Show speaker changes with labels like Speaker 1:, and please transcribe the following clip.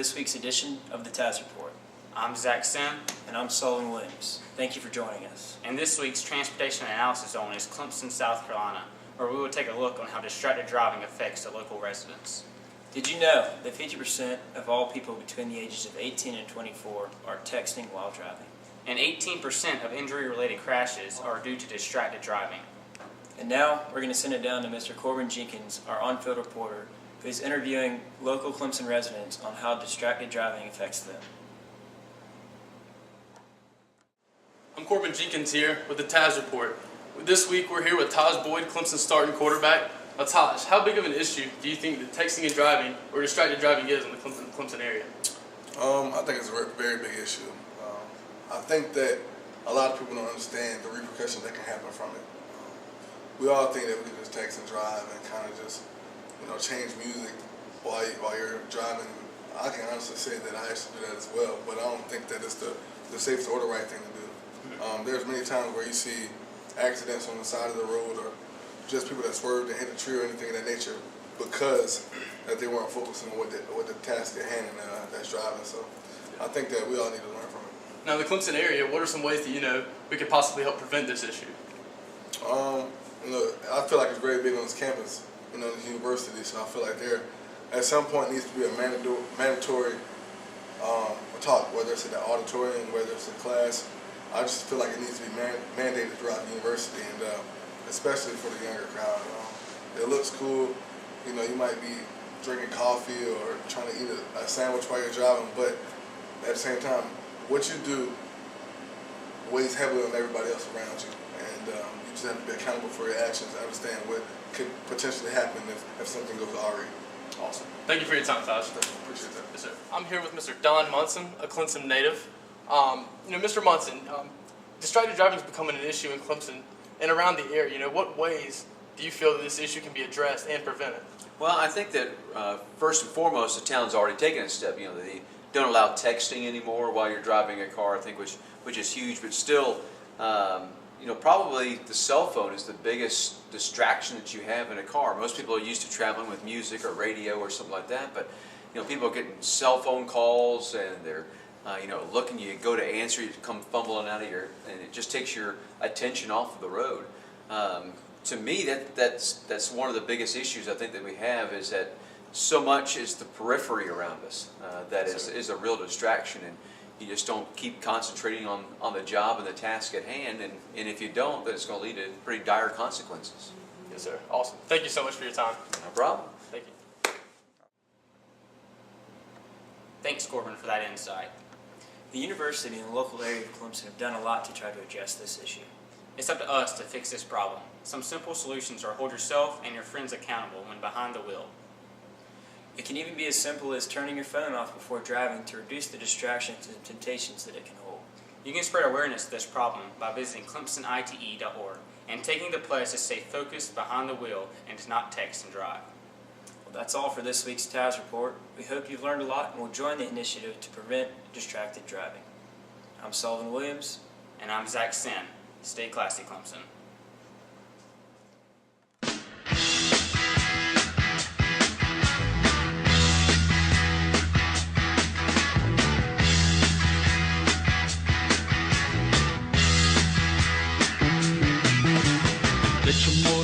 Speaker 1: this week's edition of the Taz Report.
Speaker 2: I'm Zach Sim.
Speaker 1: And I'm Sullivan Williams. Thank you for joining us.
Speaker 2: And this week's Transportation Analysis Zone is Clemson, South Carolina, where we will take a look on how distracted driving affects the local residents.
Speaker 1: Did you know that 50% of all people between the ages of 18 and 24 are texting while driving?
Speaker 2: And 18% of injury-related crashes are due to distracted driving.
Speaker 1: And now we're going to send it down to Mr. Corbin Jenkins, our on-field reporter, who is interviewing local Clemson residents on how distracted driving affects them.
Speaker 3: I'm Corbin Jenkins here with the Taz Report. This week we're here with Taj Boyd, Clemson's starting quarterback. Now Taj, how big of an issue do you think that texting and driving or distracted driving is in the Clemson area?
Speaker 4: I think it's a very big issue. I think that a lot of people don't understand the repercussions that can happen from it. We all think that we can just text and drive and kind of just, change music while you're driving. I can honestly say that I actually do that as well, but I don't think that it's the safest or the right thing to do. There's many times where you see accidents on the side of the road or just people that swerved and hit a tree or anything of that nature because that they weren't focusing on what the task at hand and that's driving. So I think that we all need to learn from it.
Speaker 3: Now in the Clemson area, what are some ways that we could possibly help prevent this issue?
Speaker 4: I feel like it's very big on this campus, this university. So I feel like there, at some point, needs to be a mandatory talk, whether it's in the auditorium, whether it's in class. I just feel like it needs to be mandated throughout the university, and especially for the younger crowd. It looks cool. You might be drinking coffee or trying to eat a sandwich while you're driving, but at the same time, what you do weighs heavily on everybody else around you, and you just have to be accountable for your actions and understand what could potentially happen if something goes awry.
Speaker 3: Awesome. Thank you for your time, Taj.
Speaker 4: Appreciate that.
Speaker 3: Yes, sir. I'm here with Mr. Don Munson, a Clemson native. Mr. Munson, distracted driving is becoming an issue in Clemson and around the area. What ways do you feel that this issue can be addressed and prevented?
Speaker 5: Well, I think that first and foremost, the town's already taken a step. They don't allow texting anymore while you're driving a car, I think, which is huge. But still, probably the cell phone is the biggest distraction that you have in a car. Most people are used to traveling with music or radio or something like that, but people are getting cell phone calls and they're looking, you go to answer, you come fumbling out of and it just takes your attention off of the road. To me, that's one of the biggest issues I think that we have, is that so much is the periphery around us that is a real distraction, and you just don't keep concentrating on the job and the task at hand, and if you don't, then it's going to lead to pretty dire consequences.
Speaker 3: Yes, sir. Awesome. Thank you so much for your time.
Speaker 5: No problem.
Speaker 3: Thank you.
Speaker 2: Thanks, Corbin, for that insight.
Speaker 1: The university and the local area of Clemson have done a lot to try to address this issue.
Speaker 2: It's up to us to fix this problem. Some simple solutions are hold yourself and your friends accountable when behind the wheel.
Speaker 1: It can even be as simple as turning your phone off before driving to reduce the distractions and temptations that it can hold.
Speaker 2: You can spread awareness of this problem by visiting clemsonite.org and taking the pledge to stay focused behind the wheel and to not text and drive.
Speaker 1: Well, that's all for this week's Taz Report. We hope you've learned a lot and will join the initiative to prevent distracted driving. I'm Sullivan Williams.
Speaker 2: And I'm Zach Sim. Stay classy, Clemson.
Speaker 6: Let your